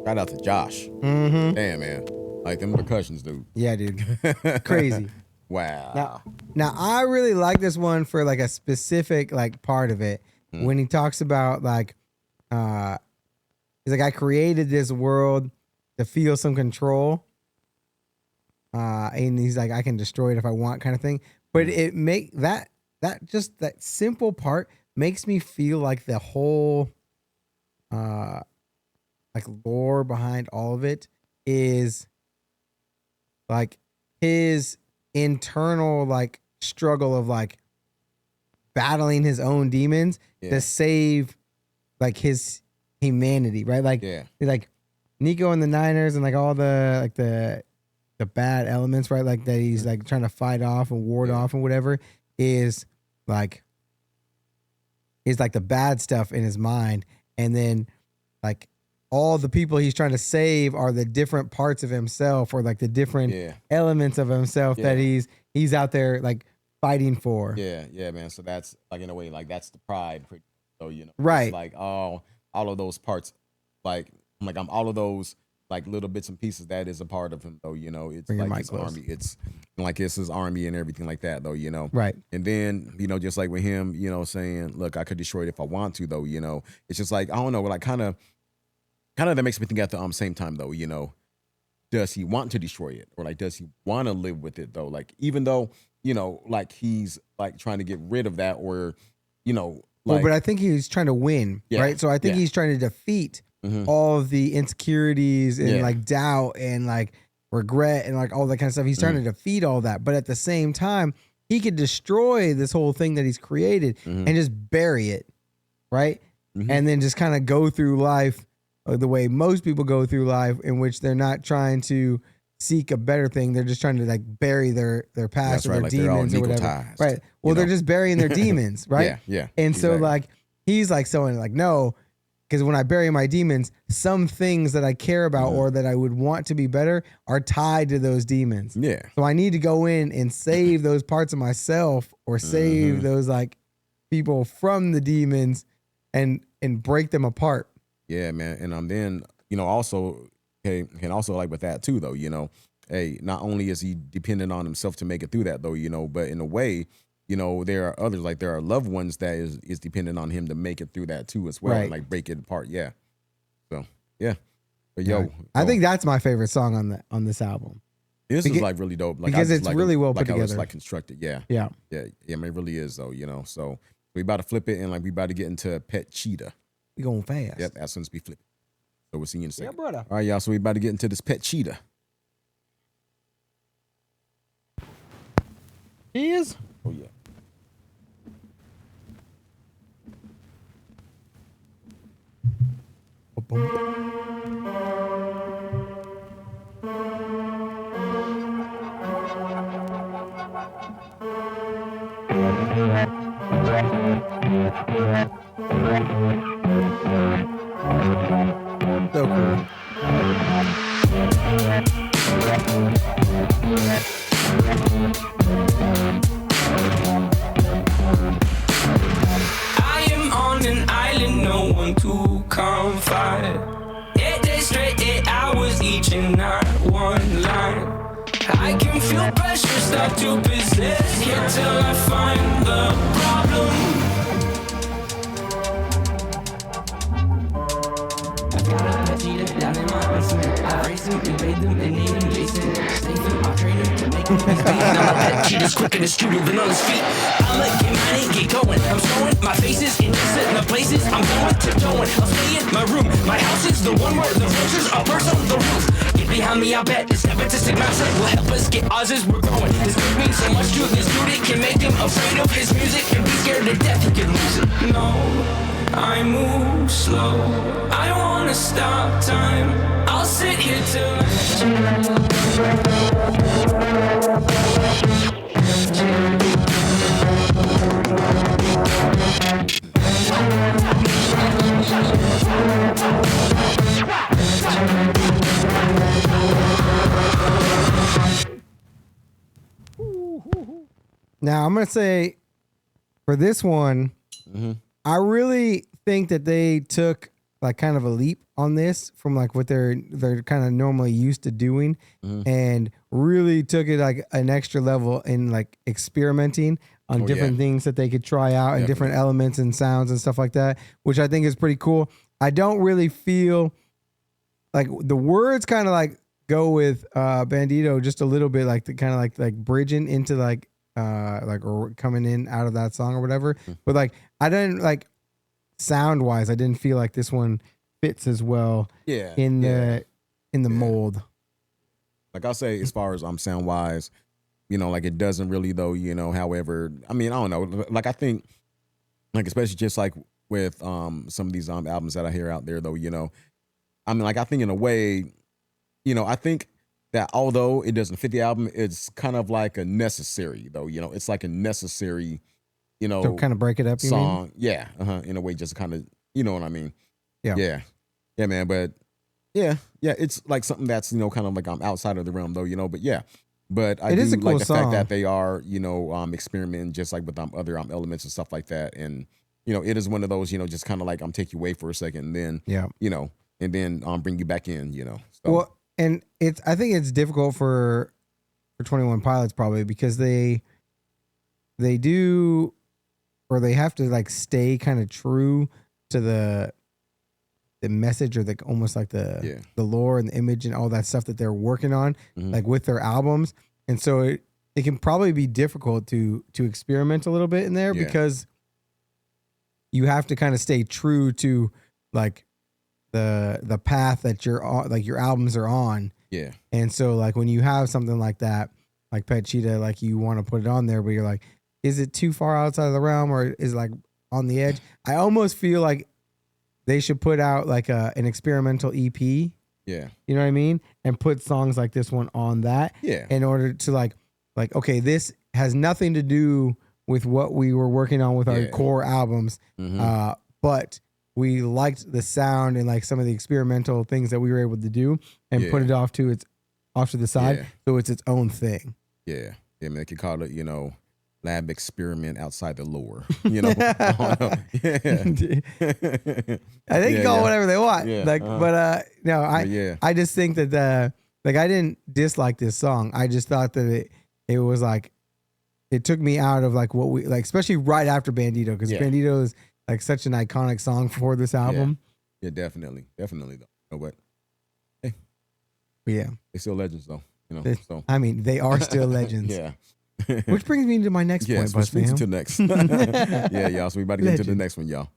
B: Shout out to Josh.
A: Mm-hmm.
B: Damn, man. Like them percussions, dude.
A: Yeah, dude. Crazy.
B: Wow.
A: Now I really like this one for like a specific like part of it when he talks about like he's like, I created this world to feel some control. And he's like, I can destroy it if I want, kind of thing. But it make that just that simple part makes me feel like the whole like lore behind all of it is like his internal like struggle of like battling his own demons to save like his humanity, right? Like, like Nico and the Niners and like all the like the bad elements, right? Like that he's like trying to fight off and ward off and whatever is like the bad stuff in his mind, and then like all the people he's trying to save are the different parts of himself or like the different elements of himself that he's out there like fighting for.
B: Yeah, man. So that's like in a way, like that's the pride. So you know,
A: right?
B: It's like all of those parts, like I'm all of those like little bits and pieces that is a part of him, though. You know, it's like his army. It's like it's his army and everything like that, though. You know,
A: right?
B: And then just like with him, saying, "Look, I could destroy it if I want to," though. It's just like I don't know, like kind of that makes me think at the same time, though. Does he want to destroy it, or like does he want to live with it, though? Like even though like he's like trying to get rid of that, or like,
A: well, but I think he's trying to win, right? So I think he's trying to defeat all of the insecurities and like doubt and like regret and like all that kind of stuff. He's trying to defeat all that, but at the same time, he could destroy this whole thing that he's created and just bury it, right? And then just kind of go through life the way most people go through life, in which they're not trying to seek a better thing. They're just trying to like bury their past or their
B: like
A: demons or whatever. Right. Well, they're just burying their demons, right?
B: Yeah.
A: And so like he's like like, no, because when I bury my demons, some things that I care about or that I would want to be better are tied to those demons.
B: Yeah.
A: So I need to go in and save those parts of myself or save those like people from the demons and break them apart.
B: Yeah, man. And then, also can also like with that too, though, hey, not only is he dependent on himself to make it through that, though, but in a way, there are others, like there are loved ones that is dependent on him to make it through that too as well, and like break it apart. Yeah. So yeah. But
A: I think that's my favorite song on this album.
B: This is like really dope. Like,
A: because it's
B: like
A: really well put
B: together.
A: together.
B: It's like constructed. Yeah.
A: Yeah.
B: I mean, it really is, though, So we about to flip it, and like we about to get into Pet Cheetah.
A: We going fast.
B: Yep, as soon as we flip it. So we'll see you in a second.
A: Yeah, brother.
B: All right, y'all. So we about to get into this Pet Cheetah.
A: He is?
B: Oh, yeah.
A: So cool.
C: I am on an island, no one to confide. 8 days straight, 8 hours each and not one line. I can feel pressure start to possess here till I find the problem. I've got a cheetah down in my basement. I race him, invade them, and name him Jason. Safe him, I'll train him to make him his beat. Now my pet cheetah's quicker than Scooter than on his feet. I'ma get mine and get going. I'm showing my faces in the places I'm going, tiptoeing. I'll stay in my room. My house is the one where the roses are birds on the roof. Get behind me, I bet this nepotistic mindset will help us get ours as we're growing. This could mean so much to this dude, it can make him afraid of his music and be scared to death he could lose it. No, I move slow. I wanna stop time. I'll sit here till
A: Now I'm gonna say for this one, I really think that they took like kind of a leap on this from like what they're kind of normally used to doing, and really took it like an extra level in like experimenting on different things that they could try out and different elements and sounds and stuff like that, which I think is pretty cool. I don't really feel like the words kind of like go with Bandito just a little bit, like the kind of like bridging into like or coming in out of that song or whatever. But like I didn't like sound wise, I didn't feel like this one fits as well in the mold.
B: Like I'll say, as far as sound wise, you know, like it doesn't really though, you know, however, I mean, I don't know. Like I think like especially just like with some of these albums that I hear out there though, you know, I mean, like I think in a way, you know, I think that although it doesn't fit the album, it's kind of like a necessary though, you know, it's like a necessary, you know,
A: So kind of break it up, you
B: song. Yeah. In a way, just kind of, you know what I mean?
A: Yeah.
B: Yeah, man. But yeah, it's like something that's, you know, kind of like outside of the realm though, you know, but yeah. But I
A: It
B: do
A: is a cool
B: like the
A: song.
B: fact that they are, you know, experimenting just like with other elements and stuff like that. And, you know, it is one of those, you know, just kind of like take you away for a second and then, you know, and then bring you back in, you know. So.
A: Well, and I think it's difficult for 21 Pilots probably because they do, or they have to like stay kind of true to the message or almost like the lore and the image and all that stuff that they're working on, like with their albums. And so it can probably be difficult to experiment a little bit in there because you have to kind of stay true to like the path that your albums are on. Yeah. And so like when you have something like that, like Pet Cheetah, like you want to put it on there, but you're like, is it too far outside of the realm or is it like on the edge? I almost feel like they should put out like an experimental EP. Yeah. You know what I mean? And put songs like this one on that. Yeah. In order to like, okay, this has nothing to do with what we were working on with our core albums. But we liked the sound and like some of the experimental things that we were able to do and put it off to the side. So it's its own thing. Yeah. Yeah, man, they could call it, you know, lab experiment outside the lore, you know. I think you call it whatever they want. But no, I just think that like I didn't dislike this song. I just thought that it was like it took me out of like what we like, especially right after Bandito, because Bandito is like such an iconic song for this album.
B: Yeah, definitely though. You know what? Hey,
A: yeah,
B: they're still legends though. You know, so
A: I mean, they are still legends. Which brings me to my next point.
B: Which brings me to the next. Y'all. So we about to get into the next one, y'all.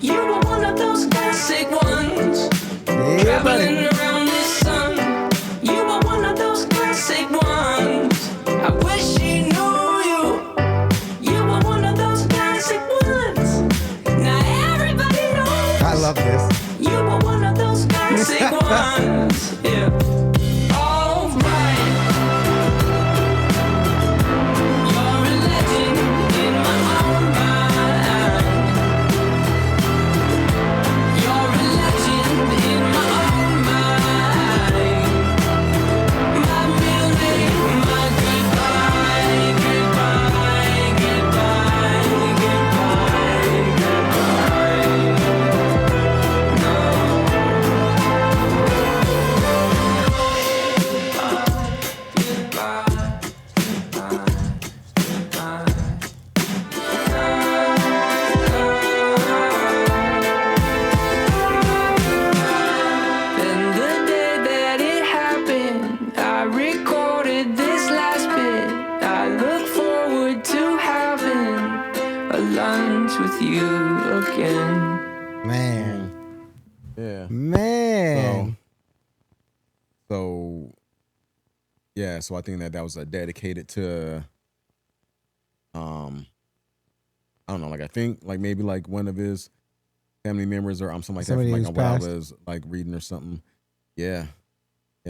C: You were one of those classic ones. Traveling around the sun. You were one of those classic ones. I wish she knew you. You were one of those classic ones. Now everybody knows.
A: I love this.
C: You were one of those classic ones. Yeah. All right. You're a legend in my own mind. You're a legend in my own mind. My middle name, my goodbye, goodbye, goodbye, goodbye, goodbye. And the day that it happened, I recorded this last bit. I look forward to having a lunch with you again.
A: Man.
B: Yeah.
A: Man.
B: So yeah, so I think that was dedicated to I don't know, like I think like maybe like one of his family members or something like
A: Somebody
B: that from
A: who's
B: like what I
A: passed.
B: was like reading or something. Yeah.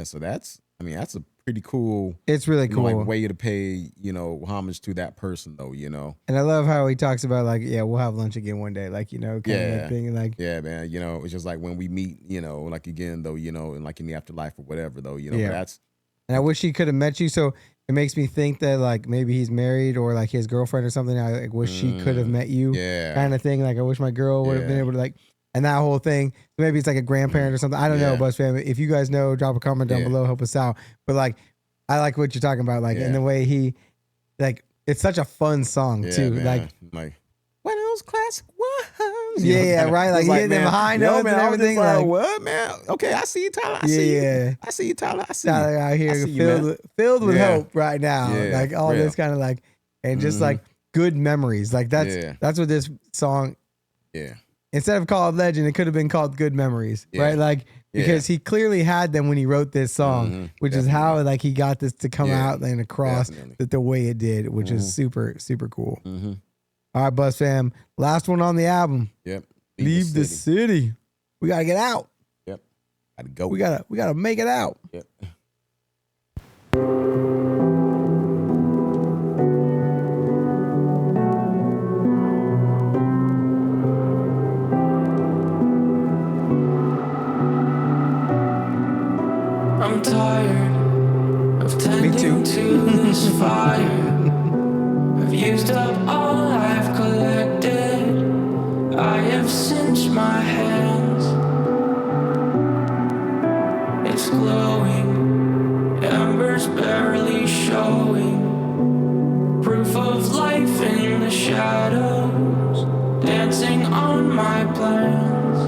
B: So that's a pretty cool,
A: It's really
B: you know,
A: cool.
B: like way to pay, you know, homage to that person though, you know.
A: And I love how he talks about like, we'll have lunch again one day, like, you know, kind of like thing. Like,
B: yeah, man, you know, it's just like when we meet, you know, like again though, you know, and like in the afterlife or whatever though, you know,
A: Yeah.
B: but
A: and I wish he could have met you. So it makes me think that like maybe he's married or like his girlfriend or something. I like, wish she could have met you, kind of thing. Like I wish my girl would have been able to like, and that whole thing. So maybe it's like a grandparent or something. I don't know, Buzz fam. If you guys know, drop a comment down below, help us out. But like, I like what you're talking about, like, and the way he, like, it's such a fun song too.
B: Man. Like one of those classic ones.
A: Right. Like,
B: like
A: hitting them high notes and everything.
B: Like, what, man? Okay, I see you, Tyler. I see you. I see you, Tyler. I see
A: Tyler
B: you.
A: out here filled with hope right now. Like all this kind of like, and just like good memories. Like that's what this song.
B: Yeah.
A: Instead of called Legend, it could have been called Good Memories, right? Like because he clearly had them when he wrote this song, which is how like he got this to come out and across the way it did, which is super super cool. All right, Buzz fam, last one on the album.
B: Yep.
A: Leave the city. We gotta get out.
B: Yep. Gotta go.
A: We gotta make it out.
B: Yep.
C: I'm tired of tending to this fire. I've used up all I've collected. I have cinched my hands. It's glowing, embers barely showing. Proof of life in the shadows, dancing on my plans.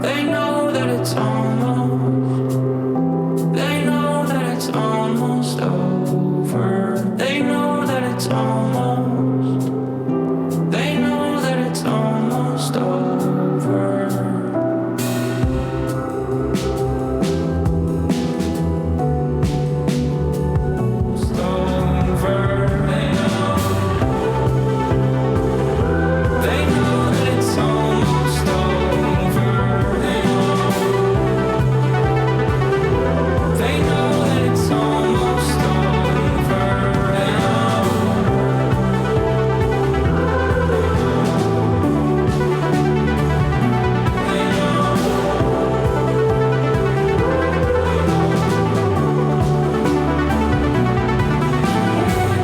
C: They know that it's almost. They know that it's almost over. They know that it's almost. They know that it's almost over. It's over. They know. They know that it's almost over. They know. They know that it's almost over. They know. They know.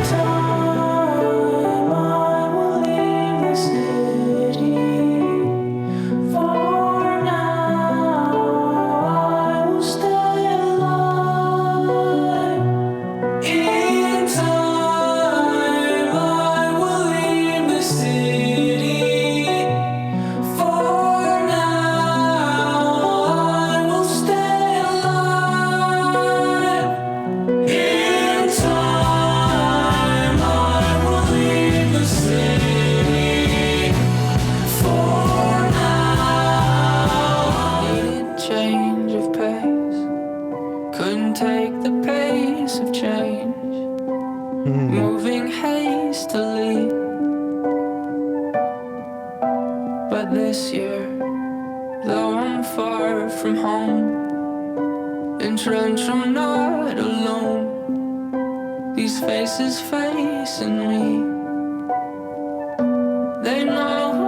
C: Time I will leave the city. For now, I will stay alive. In time, I will leave the city. For now, I will stay alive. In time, I will leave the city. For now, needed change of pace. Couldn't take the pace of change. Moving hastily. But this year, though I'm far from home, entrenched, I'm not alone. These faces facing me, they know.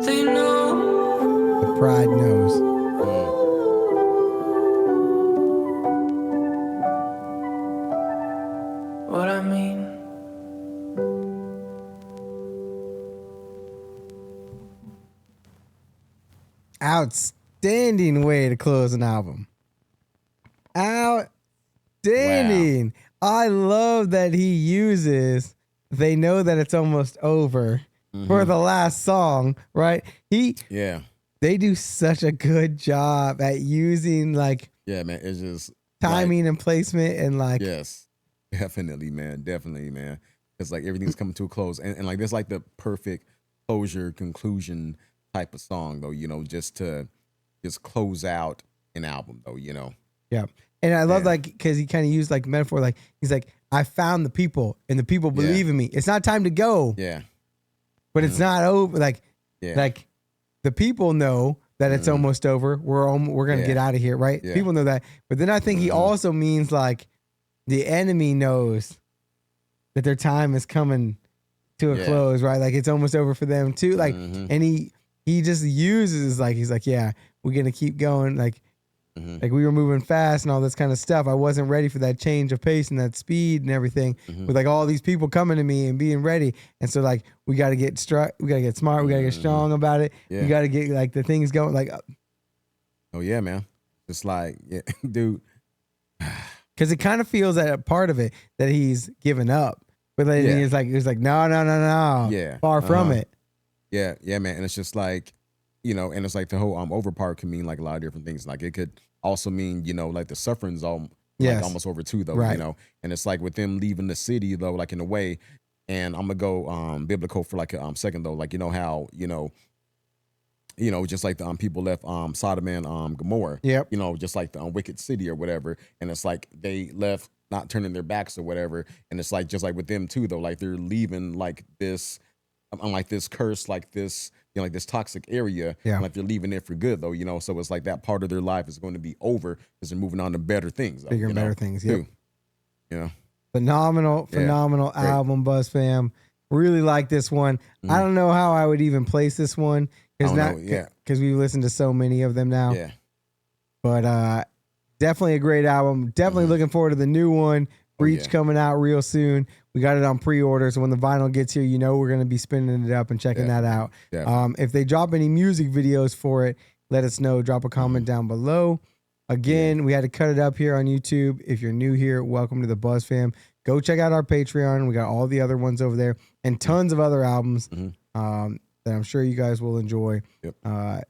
C: They know.
A: Pride knows.
C: What I mean.
A: Outstanding way to close an album. Outstanding. I love that he uses They Know That It's Almost Over for the last song, right?
B: Yeah.
A: They do such a good job at using like
B: Yeah, man. It's just
A: timing and placement and like
B: yes. Definitely, man. Definitely, man. It's like everything's coming to a close. And like that's like the perfect closure, conclusion type of song, though, you know, just to just close out an album, though, you know.
A: Yeah. And I love like because he kind of used like metaphor, like he's like, I found the people and the people believe in me. It's not time to go.
B: Yeah.
A: But it's not over. Like the people know that it's almost over. We're gonna get out of here, right?
B: Yeah.
A: People know that. But then I think he also means like the enemy knows that their time is coming to a close, right? Like it's almost over for them too. Like and he he just uses like he's like, yeah, we're gonna keep going. Like we were moving fast and all this kind of stuff. I wasn't ready for that change of pace and that speed and everything with like all these people coming to me and being ready. And so like we got to get we got to get smart, we got to get strong about it.
B: Yeah.
A: We got to get like the things going. Like,
B: oh yeah, man. It's like, yeah, dude.
A: because it kind of feels that a part of it that he's given up, but then
B: Yeah.
A: it's like no,
B: Yeah.
A: far from it.
B: Yeah, yeah, man. And it's just like, you know, and it's like the whole over part can mean like a lot of different things. Like it could also mean, you know, like the suffering's
A: Yes.
B: almost over too, though.
A: Right.
B: You know, and it's like with them leaving the city though, like in a way. And I'm gonna go biblical for like a second though. Like, you know how, you know, just like the people left Sodom and Gomorrah.
A: Yep.
B: You know, just like the wicked city or whatever. And it's like they left not turning their backs or whatever. And it's like just like with them too though, like they're leaving like this like this curse, like this, you know, like this toxic area.
A: Yeah.
B: Like they're leaving it for good though, you know. So it's like that part of their life is going to be over because they're moving on to better things. Though,
A: Bigger and
B: you know,
A: better things. Yep.
B: too. You know.
A: Phenomenal
B: Yeah. Great.
A: album, Buzz fam. Really like this one. I don't know how I would even place this one because
B: I don't know, yeah.
A: we've listened to so many of them now.
B: Yeah.
A: But definitely a great album. Definitely looking forward to the new one. Breach
B: yeah.
A: coming out real soon. We got it on pre-order, so when the vinyl gets here, you know we're gonna be spinning it up and checking that out.
B: Definitely.
A: If they drop any music videos for it, let us know. Drop a comment down below. Again, we had to cut it up here on YouTube. If you're new here, welcome to the Buzz fam. Go check out our Patreon. We got all the other ones over there and tons of other albums that I'm sure you guys will enjoy.
B: Yep.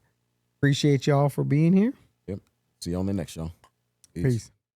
A: Appreciate y'all for being here.
B: Yep. See you on the next show.
A: Peace.